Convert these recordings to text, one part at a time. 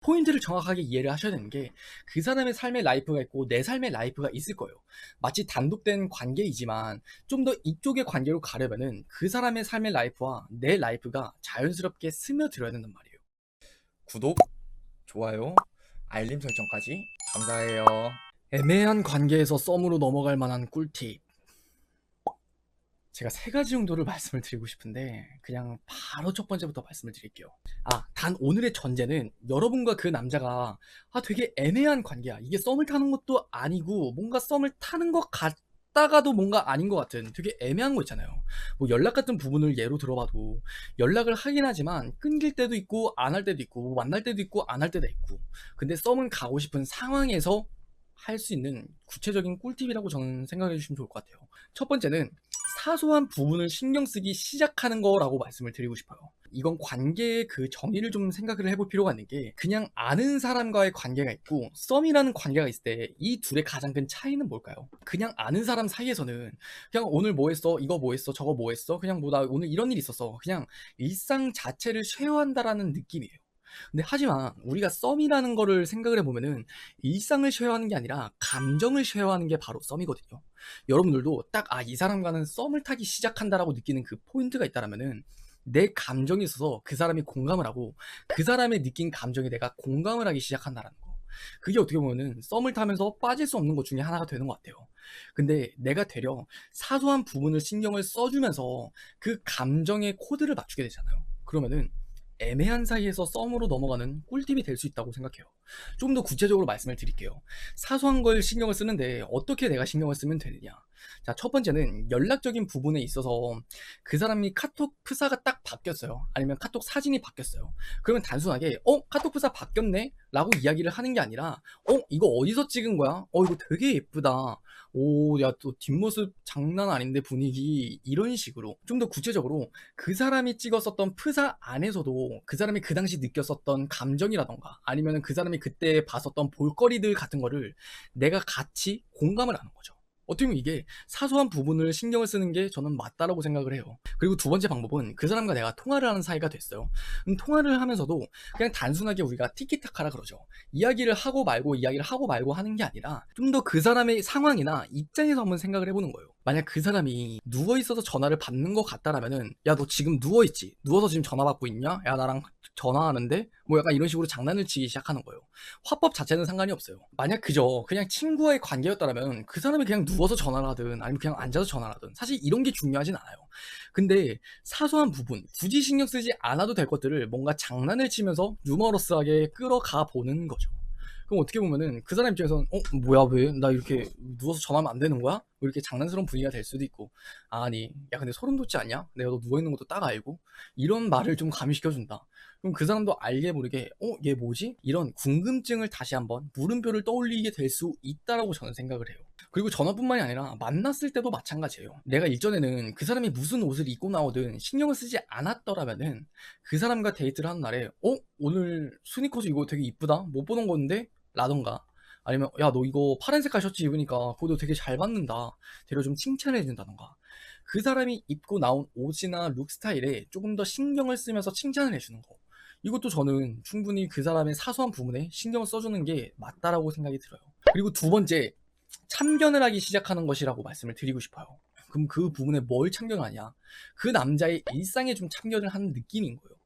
포인트를 정확하게 이해를 하셔야 되는 게 그 사람의 삶의 라이프가 있고 내 삶의 라이프가 있을 거예요. 마치 단독된 관계이지만 좀 더 이쪽의 관계로 가려면은 그 사람의 삶의 라이프와 내 라이프가 자연스럽게 스며들어야 된단 말이에요. 구독, 좋아요, 알림 설정까지 감사해요. 애매한 관계에서 썸으로 넘어갈 만한 꿀팁. 제가 세 가지 정도를 말씀을 드리고 싶은데 그냥 바로 첫 번째부터 말씀을 드릴게요. 단 오늘의 전제는 여러분과 그 남자가 되게 애매한 관계야. 이게 썸을 타는 것도 아니고 뭔가 썸을 타는 것 같다가도 뭔가 아닌 것 같은 되게 애매한 거 있잖아요. 뭐 연락 같은 부분을 예로 들어봐도 연락을 하긴 하지만 끊길 때도 있고 안 할 때도 있고 만날 때도 있고 안 할 때도 있고, 근데 썸은 가고 싶은 상황에서 할 수 있는 구체적인 꿀팁이라고 저는 생각해 주시면 좋을 것 같아요. 첫 번째는 사소한 부분을 신경 쓰기 시작하는 거라고 말씀을 드리고 싶어요. 이건 관계의 그 정의를 좀 생각을 해볼 필요가 있는 게, 그냥 아는 사람과의 관계가 있고 썸이라는 관계가 있을 때 이 둘의 가장 큰 차이는 뭘까요? 그냥 아는 사람 사이에서는 그냥 오늘 뭐 했어? 이거 뭐 했어? 저거 뭐 했어? 그냥 뭐 나 오늘 이런 일 있었어. 그냥 일상 자체를 쉐어한다라는 느낌이에요. 근데 하지만 우리가 썸이라는 거를 생각을 해보면은 일상을 쉐어하는 게 아니라 감정을 쉐어하는 게 바로 썸이거든요. 여러분들도 딱 이 사람과는 썸을 타기 시작한다라고 느끼는 그 포인트가 있다라면은 내 감정이 있어서 그 사람이 공감을 하고 그 사람의 느낀 감정에 내가 공감을 하기 시작한다라는 거. 그게 어떻게 보면은 썸을 타면서 빠질 수 없는 것 중에 하나가 되는 것 같아요. 근데 내가 되려 사소한 부분을 신경을 써주면서 그 감정의 코드를 맞추게 되잖아요. 그러면은 애매한 사이에서 썸으로 넘어가는 꿀팁이 될 수 있다고 생각해요. 좀 더 구체적으로 말씀을 드릴게요. 사소한 걸 신경을 쓰는데 어떻게 내가 신경을 쓰면 되느냐. 자, 첫 번째는 연락적인 부분에 있어서 그 사람이 카톡 프사가 딱 바뀌었어요. 아니면 카톡 사진이 바뀌었어요. 그러면 단순하게 카톡 프사 바뀌었네? 라고 이야기를 하는 게 아니라 이거 어디서 찍은 거야? 이거 되게 예쁘다. 오, 야, 또 뒷모습 장난 아닌데 분위기. 이런 식으로 좀 더 구체적으로 그 사람이 찍었었던 프사 안에서도 그 사람이 그 당시 느꼈었던 감정이라던가 아니면 그 사람이 그때 봤었던 볼거리들 같은 거를 내가 같이 공감을 하는 거죠. 어떻게 보면 이게 사소한 부분을 신경을 쓰는 게 저는 맞다라고 생각을 해요. 그리고 두 번째 방법은 그 사람과 내가 통화를 하는 사이가 됐어요. 통화를 하면서도 그냥 단순하게 우리가 티키타카라 그러죠. 이야기를 하고 말고 이야기를 하고 말고 하는 게 아니라 좀 더 그 사람의 상황이나 입장에서 한번 생각을 해보는 거예요. 만약 그 사람이 누워있어서 전화를 받는 것 같다라면은, 야, 너 지금 누워있지? 누워서 지금 전화 받고 있냐? 야, 나랑 전화하는데? 뭐 약간 이런 식으로 장난을 치기 시작하는 거예요. 화법 자체는 상관이 없어요. 만약 그저 그냥 친구와의 관계였다면 그 사람이 그냥 누워서 전화를 하든 아니면 그냥 앉아서 전화를 하든 사실 이런 게 중요하진 않아요. 근데 사소한 부분, 굳이 신경 쓰지 않아도 될 것들을 뭔가 장난을 치면서 유머러스하게 끌어가 보는 거죠. 그럼 어떻게 보면은 그 사람 입장에서는 뭐야, 왜 나 이렇게 누워서 전화하면 안 되는 거야? 뭐 이렇게 장난스러운 분위기가 될 수도 있고, 아니 야 근데 소름 돋지 않냐? 내가 너 누워있는 것도 딱 알고, 이런 말을 좀 가미시켜준다. 그럼 그 사람도 알게 모르게 얘 뭐지? 이런 궁금증을 다시 한번 물음표를 떠올리게 될 수 있다라고 저는 생각을 해요. 그리고 전화뿐만이 아니라 만났을 때도 마찬가지예요. 내가 일전에는 그 사람이 무슨 옷을 입고 나오든 신경을 쓰지 않았더라면은 그 사람과 데이트를 하는 날에 오늘 스니커즈 이거 되게 이쁘다? 못 보던 건데? 라던가, 아니면 야 너 이거 파란 색깔 셔츠 입으니까 그것도 되게 잘 받는다, 되려 좀 칭찬해 준다던가, 그 사람이 입고 나온 옷이나 룩 스타일에 조금 더 신경을 쓰면서 칭찬을 해주는 거, 이것도 저는 충분히 그 사람의 사소한 부분에 신경을 써주는 게 맞다라고 생각이 들어요. 그리고 두 번째, 참견을 하기 시작하는 것이라고 말씀을 드리고 싶어요. 그럼 그 부분에 뭘 참견하냐, 그 남자의 일상에 좀 참견을 하는 느낌인 거예요.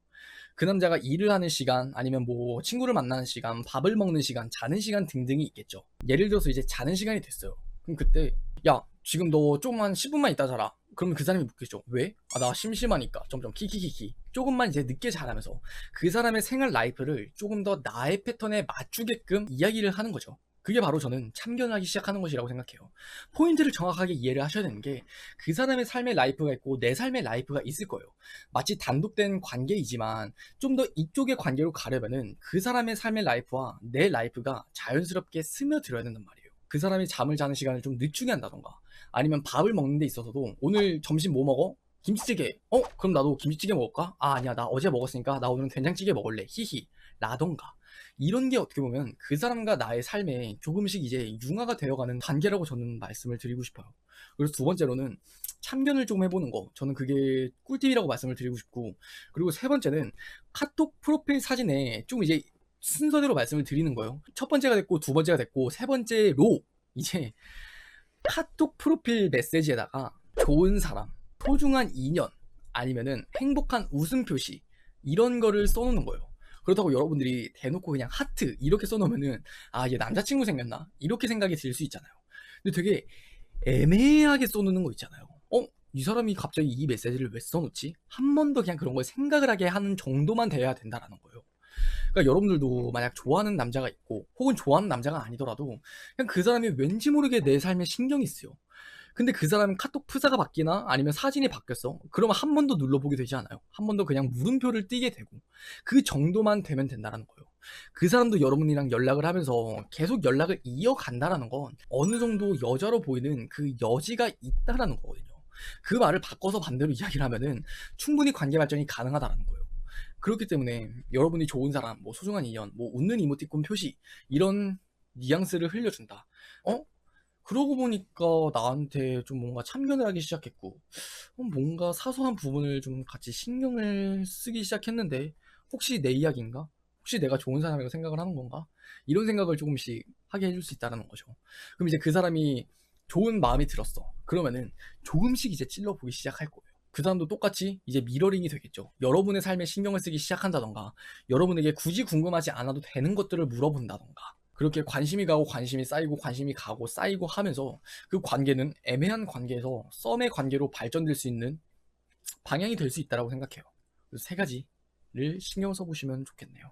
그 남자가 일을 하는 시간, 아니면 뭐 친구를 만나는 시간, 밥을 먹는 시간, 자는 시간 등등이 있겠죠. 예를 들어서 이제 자는 시간이 됐어요. 그럼 그때 야 지금 너 조금만 10분만 있다 자라. 그러면 그 사람이 묻겠죠. 왜? 나 심심하니까. 점점 키키키키. 조금만 이제 늦게 자라면서 그 사람의 생활 라이프를 조금 더 나의 패턴에 맞추게끔 이야기를 하는 거죠. 그게 바로 저는 참견하기 시작하는 것이라고 생각해요. 포인트를 정확하게 이해를 하셔야 되는 게, 그 사람의 삶의 라이프가 있고 내 삶의 라이프가 있을 거예요. 마치 단독된 관계이지만 좀 더 이쪽의 관계로 가려면은 그 사람의 삶의 라이프와 내 라이프가 자연스럽게 스며들어야 된단 말이에요. 그 사람이 잠을 자는 시간을 좀 늦추게 한다던가, 아니면 밥을 먹는 데 있어서도 오늘 점심 뭐 먹어? 김치찌개. 그럼 나도 김치찌개 먹을까? 아니야, 나 어제 먹었으니까 나 오늘은 된장찌개 먹을래. 히히. 라던가. 이런 게 어떻게 보면 그 사람과 나의 삶에 조금씩 이제 융화가 되어가는 단계라고 저는 말씀을 드리고 싶어요. 그래서 두 번째로는 참견을 좀 해보는 거, 저는 그게 꿀팁이라고 말씀을 드리고 싶고, 그리고 세 번째는 카톡 프로필 사진에 좀 이제 순서대로 말씀을 드리는 거예요. 첫 번째가 됐고 두 번째가 됐고 세 번째로 이제 카톡 프로필 메시지에다가 좋은 사람, 소중한 인연, 아니면은 행복한 웃음 표시 이런 거를 써놓는 거예요. 그렇다고 여러분들이 대놓고 그냥 하트 이렇게 써놓으면은 아, 얘 남자친구 생겼나? 이렇게 생각이 들 수 있잖아요. 근데 되게 애매하게 써놓는 거 있잖아요. 이 사람이 갑자기 이 메시지를 왜 써놓지? 한 번 더 그냥 그런 걸 생각을 하게 하는 정도만 돼야 된다라는 거예요. 그러니까 여러분들도 만약 좋아하는 남자가 있고 혹은 좋아하는 남자가 아니더라도 그냥 그 사람이 왠지 모르게 내 삶에 신경이 쓰여. 근데 그 사람은 카톡 프사가 바뀌나 아니면 사진이 바뀌었어. 그러면 한 번 더 눌러보게 되지 않아요? 한 번 더 그냥 물음표를 띄게 되고 그 정도만 되면 된다는 거예요. 그 사람도 여러분이랑 연락을 하면서 계속 연락을 이어간다는 건 어느 정도 여자로 보이는 그 여지가 있다라는 거거든요. 그 말을 바꿔서 반대로 이야기를 하면은 충분히 관계 발전이 가능하다는 거예요. 그렇기 때문에 여러분이 좋은 사람, 뭐 소중한 인연, 뭐 웃는 이모티콘 표시 이런 뉘앙스를 흘려준다. 그러고 보니까 나한테 좀 뭔가 참견을 하기 시작했고 뭔가 사소한 부분을 좀 같이 신경을 쓰기 시작했는데 혹시 내 이야기인가? 혹시 내가 좋은 사람이라고 생각을 하는 건가? 이런 생각을 조금씩 하게 해줄 수 있다는 거죠. 그럼 이제 그 사람이 좋은 마음이 들었어. 그러면은 조금씩 이제 찔러보기 시작할 거예요. 그 사람도 똑같이 이제 미러링이 되겠죠. 여러분의 삶에 신경을 쓰기 시작한다던가 여러분에게 굳이 궁금하지 않아도 되는 것들을 물어본다던가 그렇게 관심이 가고 관심이 쌓이고 관심이 가고 쌓이고 하면서 그 관계는 애매한 관계에서 썸의 관계로 발전될 수 있는 방향이 될 수 있다고 생각해요. 그래서 세 가지를 신경 써보시면 좋겠네요.